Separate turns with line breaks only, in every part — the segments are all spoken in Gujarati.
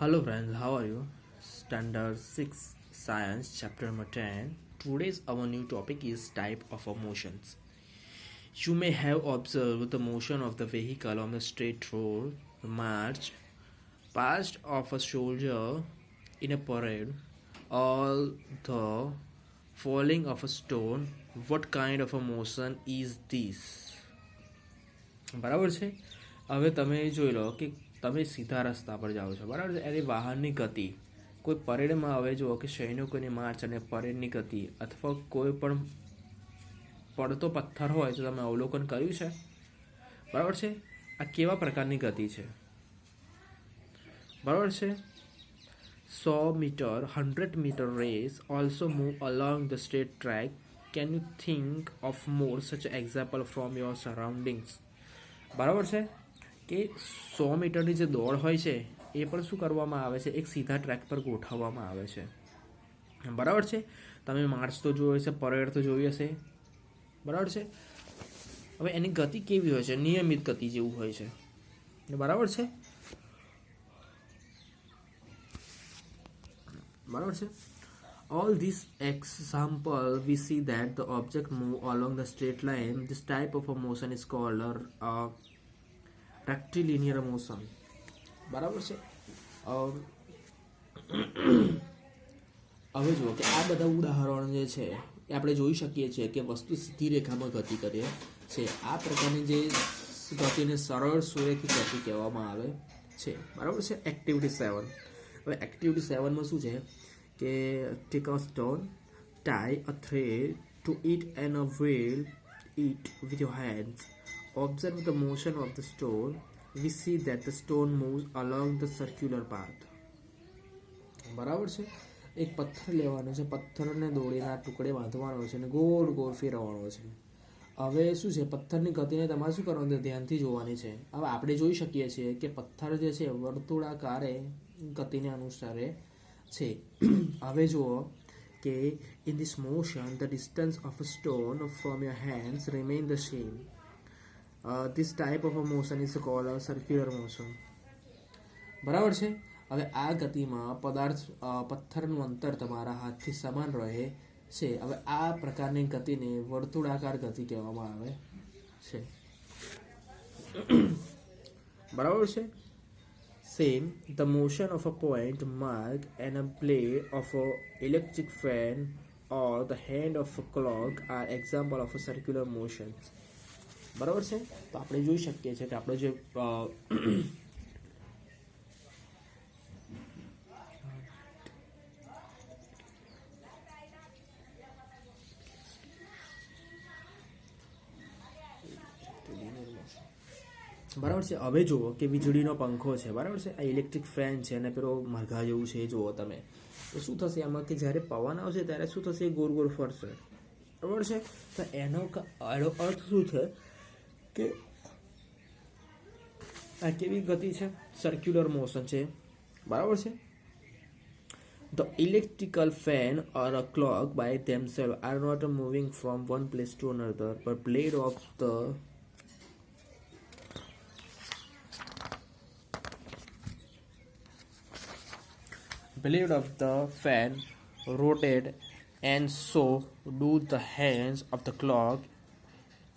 Hello friends, how are you? Standard 6 Science chapter number 10. Today's our new topic is type of emotions. You may have observed the motion of the vehicle on the straight road, the march past of a soldier in a parade, or the falling of a stone. What kind of a motion is this? બરાબર છે. હવે તમે જોઈ લો કે તમે સીધા રસ્તા પર જાઓ છો, બરાબર છે. એની વાહનની ગતિ કોઈ પરેડમાં હવે જુઓ કે સૈનિકોની માર્ચ અને પરેડની ગતિ અથવા કોઈ પણ પડતો પથ્થર હોય તો તમે અવલોકન કર્યું છે, બરાબર છે. આ કેવા પ્રકારની ગતિ છે, બરાબર છે. 100 meter 100 meter race also move along the straight track. Can you think of more such example from your surroundings? બરાબર છે કે 100 મીટરની જે દોડ હોય છે એ પણ શું કરવામાં આવે છે, એક સીધા ટ્રેક પર ગોઠવવામાં આવે છે, બરાબર છે. તમે માર્ચ તો જોયું હશે, પરેડ તો જોઈ હશે, બરાબર છે. હવે એની ગતિ કેવી હોય છે, નિયમિત ગતિ જેવું હોય છે, બરાબર છે, બરાબર છે. All these example we see that the object move along the straight line. This type of a motion is called a rectilinear motion. બરાબર છે. હવે જુઓ કે આ બધા ઉદાહરણ જે છે એ આપણે જોઈ શકીએ છીએ કે વસ્તુ સીધી રેખામાં ગતિ કરે છે. આ પ્રકારની જે ગતિને સરળ સુરેખિત ગતિ કહેવામાં આવે છે, બરાબર છે. એક્ટિવિટી 7. હવે એક્ટિવિટી 7માં શું છે કે take a stone, tie a thread to it and wheel it with your hands. Observe the motion of the stone. We see that the stone moves along the circular path. બરાબર છે. એક પથ્થર લેવાનો છે, પથ્થરને દોરીના ટુકડે બાંધવાનો છે અને ગોળ ગોળ ફેરવવાનો છે. હવે શું છે, પથ્થરની ગતિને તમારે શું કરવાનું છે, ધ્યાનથી જોવાની છે. હવે આપણે જોઈ શકીએ છીએ કે પથ્થર જે છે વર્તુળાકારે ગતિને અનુસારે છે. હવે જુઓ કે in this motion the distance of a stone from your hands remain the same. This type of a motion is called a circular motion. બરાબર છે. હવે આ ગતિમાં પથ્થરનું અંતર તમારા હાથથી સમાન રહે છે. હવે આ પ્રકારની ગતિને વર્તુળાકાર ગતિ કહેવામાં આવે છે, બરાબર છે. Same, the motion of a point mark and a blade of an electric fan or the hand of a clock are example of a circular motion. બરાબર છે. તો આપણે જોઈ શકીએ છીએ કે આપણે જે બરાબર છે. હવે જુઓ કે વીજળીનો પંખો છે, બરાબર છે. આ ઇલેક્ટ્રિક ફેન છે અને પેલો મરઘા જેવું છે, એ જુઓ તમે. તો શું થશે આમાં કે જ્યારે પવન આવશે ત્યારે શું થશે, ગોળ ગોળ ફરશે, બરાબર છે. તો એનો અર્થ શું છે કે આ કેવી ગતિ છે, સર્ક્યુલર મોશન છે, બરાબર છે. The electrical fan or a clock by themselves are not moving from one place to another, but blade of the fan rotate, and so do the hands of the clock.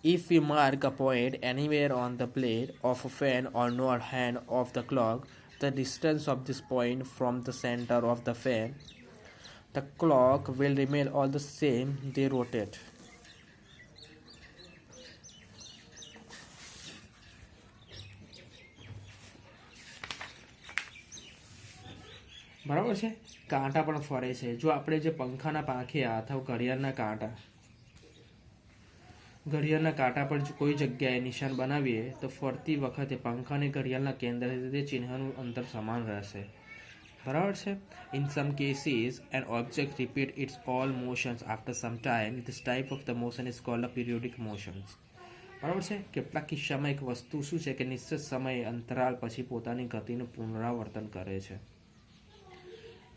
If we mark a point anywhere on the blade of a fan or not hand of the clock, the distance of this point from the center of the fan, the clock will remain all the same. They rotate. બરાબર છે. કાંટા પણ ફરે છે. જો આપણે જે પંખાના પાંખિયા અથવા ઘડિયાળના કાંટા પર કોઈ જગ્યાએ નિશાન બનાવીએ તો ફરતી વખતે પંખાને ઘડિયાળના કેન્દ્રથી તે ચિહ્નનું અંતર સમાન રહેશે, બરાબર છે. In some cases an object repeat its all motions after some time. This type of the motion is called a periodic motions. બરાબર છે. કેટલાક કિસ્સામાં એક વસ્તુ શું છે કે નિશ્ચિત સમય અંતરાલ પછી પોતાની ગતિનું પુનરાવર્તન કરે છે,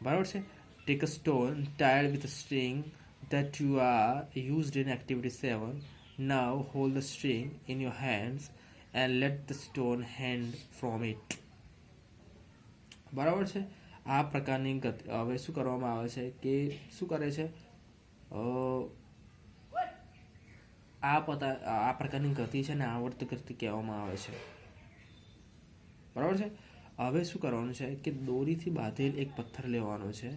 બરાબર છે. Take a stone tied with a string that you are used in activity 7. Now hold the string in your hands and let the stone hang from it. બરાબર છે. આ પ્રકારની ગતિ હવે શું કરવામાં આવે છે કે શું કરે છે આ પ્રકારની ગતિ છે ને આવર્ત ગતિ કહેવામાં આવે છે. બરાબર છે. હવે શું કરવાનું છે કે દોરીથી બાંધેલ એક પથ્થર લેવાનો છે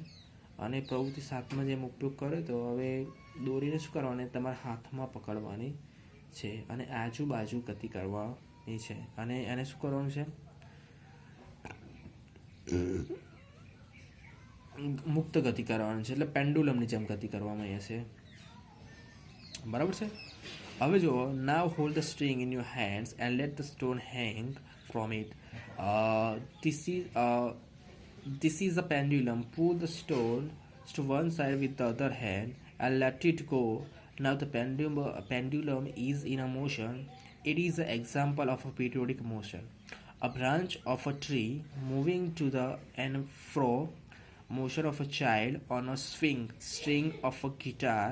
અને પ્રવૃત્તિ 7માં જેમ ઉપયોગ કરે તો હવે દોરીને શું કરવાની તમારા હાથમાં પકડવાની છે અને આજુબાજુ ગતિ કરવાની છે અને એને શું કરવાનું છે મુક્ત ગતિ કરવાની છે, એટલે પેન્ડુલમની જેમ ગતિ કરવામાં આવશે. બરાબર છે. હવે જુઓ, now hold the string in your hands and let the stone hang from it. This is a pendulum. Pull the stone to one side with the other hand and let it go. Now the pendulum is in a motion. It is an example of a periodic motion. A branch of a tree moving to the and fro, motion of a child on a string of a guitar,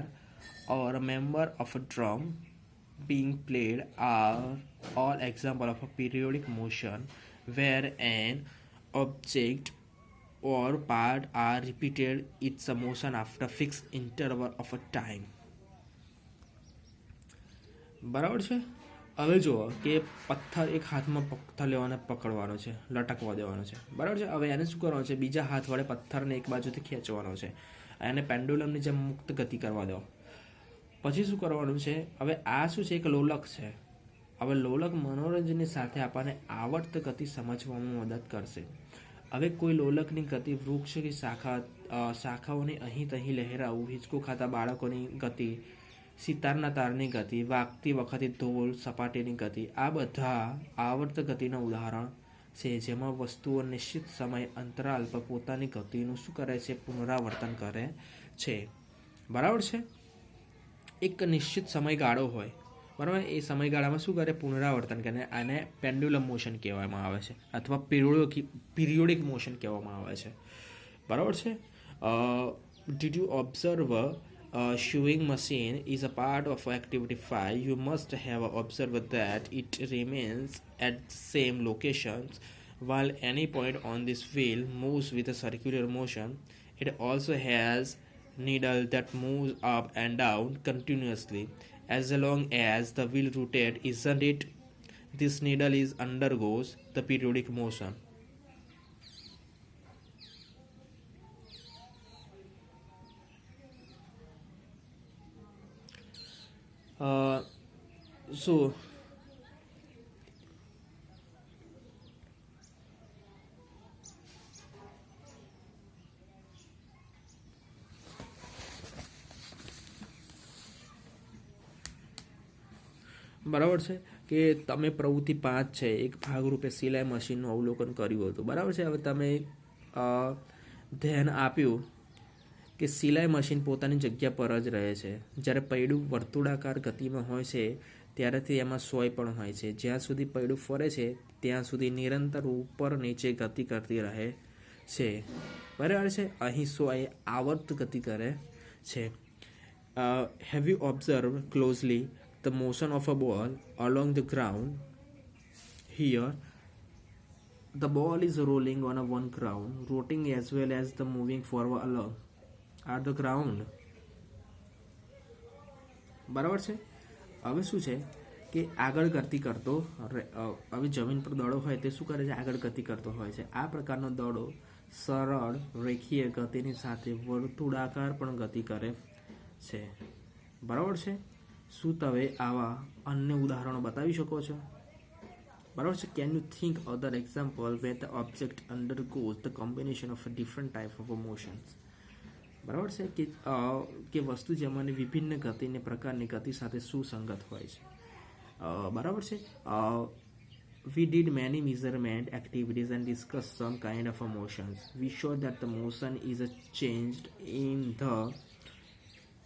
or a member of a drum being played are all examples of a periodic motion where an object or part are repeated its motion after fixed interval of a time. બરાબર છે. હવે જુઓ કે પથ્થર એક હાથમાં પથ્થર લેવાને પકડવાનો છે, લટકવા દેવાનો છે. બરાબર છે. હવે એને શું કરવાનું છે, બીજા હાથ વડે પથ્થરને એક બાજુથી ખેંચવાનો છે, એને પેન્ડુલમની જેમ મુક્ત ગતિ કરવા દો. પછી શું કરવાનું છે, હવે આ શું છે, એક લોલક છે. હવે લોલક મનોરંજનની સાથે આપણને આવર્ત ગતિ સમજવામાં મદદ કરશે. હવે કોઈ લોલકની ગતિ, વૃક્ષ કે શાખાઓની અહીં તહીં લહેરાવું, હિંચકો ખાતા બાળકોની ગતિ, સિતારના તારની ગતિ, વાગતી વખતે ધોલ સપાટીની ગતિ, આ બધા આવર્ત ગતિના ઉદાહરણ છે જેમાં વસ્તુઓ નિશ્ચિત સમય અંતરાલ પર પોતાની ગતિનું શું કરે છે, પુનરાવર્તન કરે છે. બરાબર છે. એક નિશ્ચિત સમયગાળો હોય, બરાબર, એ સમયગાળામાં શું કરે, પુનરાવર્તન કરે. આને પેન્ડ્યુલમ મોશન કહેવામાં આવે છે અથવા પિરિયોડિક મોશન કહેવામાં આવે છે. બરાબર છે. Did you observe sewing machine is a part of activity 5. You must have observed that it remains at the same locations while any point on this wheel moves with a circular motion. It also has needle that moves up and down continuously as long as the wheel rotates, isn't it? This needle is undergoes the periodic motion. So બરાબર છે કે તમે પ્રવૃત્તિ 5 છે એક ભાગરૂપે સિલાઈ મશીનનું અવલોકન કર્યું હતું. બરાબર છે. હવે તમે ધ્યાન આપ્યું કે સિલાઈ મશીન પોતાની જગ્યા પર જ રહે છે. જ્યારે પૈડું વર્તુળાકાર ગતિમાં હોય છે ત્યારે તે એમાં સોય પણ હોય છે. જ્યાં સુધી પૈડું ફરે છે ત્યાં સુધી નિરંતર ઉપર નીચે ગતિ કરતી રહે છે. બરાબર છે. અહીં સોય આવર્ત ગતિ કરે છે. Have you observe closely the motion of a ball along the ground? Here the ball is rolling on a one ground, rotating as well as the moving forward along at the ground. બરાબર છે. હવે શું છે કે આગળ ગતિ કરતો, હવે જમીન પર દડો હોય તે શું કરે છે, આગળ ગતિ કરતો હોય છે. આ પ્રકારનો દડો સરળ રેખીય ગતિની સાથે વર્તુળાકાર પણ ગતિ કરે છે. બરાબર છે. શું તમે આવા અન્ય ઉદાહરણો બતાવી શકો છો? બરાબર છે. Can you think other example where the object undergoes the combination of different type of motions? બરાબર છે કે વસ્તુ જેમાંની વિભિન્ન ગતિને પ્રકારની ગતિ સાથે સુસંગત હોય છે. બરાબર છે. We did many measurement activities and discussed some kind of motions. We showed that the motion is changed in the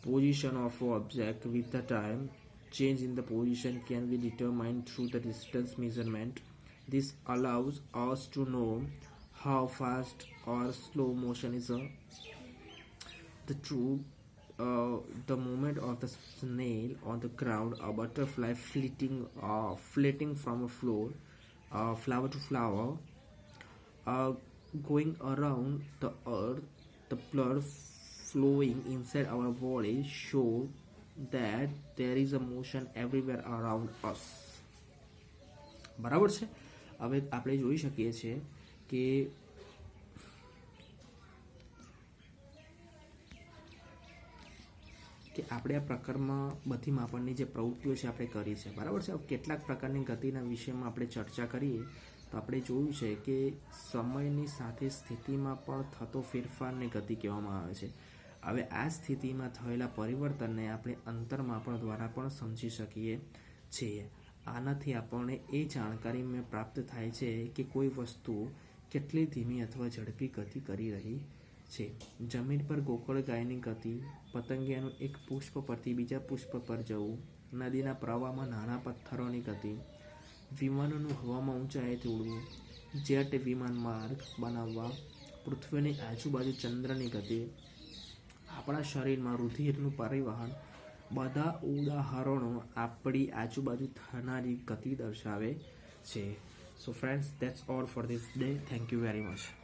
position of object with the time. Change in the position can be determined through the distance measurement. This allows us to know how fast or slow motion is the movement of the snail on the ground, a butterfly flitting from a flower to flower, a going around the earth, the blood flowing inside our body show that there is a motion everywhere around us. બરાબર છે. હવે આપણે જોઈ શકીએ છીએ કે આપણે આ પ્રકારમાં બધી માપનની જે પ્રવૃત્તિઓ છે આપણે કરી છે. બરાબર છે. કેટલાક પ્રકારની ગતિના વિષયમાં આપણે ચર્ચા કરીએ તો આપણે જોયું છે કે સમયની સાથે સ્થિતિમાં પણ થતો ફેરફારને ગતિ કહેવામાં આવે છે. હવે આ સ્થિતિમાં થયેલા પરિવર્તનને આપણે અંતરમાપન દ્વારા પણ સમજી શકીએ છીએ. આનાથી આપણને એ જાણકારી પ્રાપ્ત થાય છે કે કોઈ વસ્તુ કેટલી ધીમી અથવા ઝડપી ગતિ કરી રહી છે. જમીન પર ગોકળ ગાયની ગતિ, પતંગિયાનું એક પુષ્પ પરથી બીજા પુષ્પ પર જવું, નદીના પ્રવાહમાં નાના પથ્થરોની ગતિ, વિમાનોનું હવામાં ઊંચાઈથી ઉડવું, જેટ વિમાન માર્ગ બનાવવા, પૃથ્વીની આજુબાજુ ચંદ્રની ગતિ, આપણા શરીરમાં રુધિરનું પરિવહન, બધા ઉદાહરણો આપણી આજુબાજુ થનારી ગતિ દર્શાવે છે. So friends, that's all for this day. Thank you very much.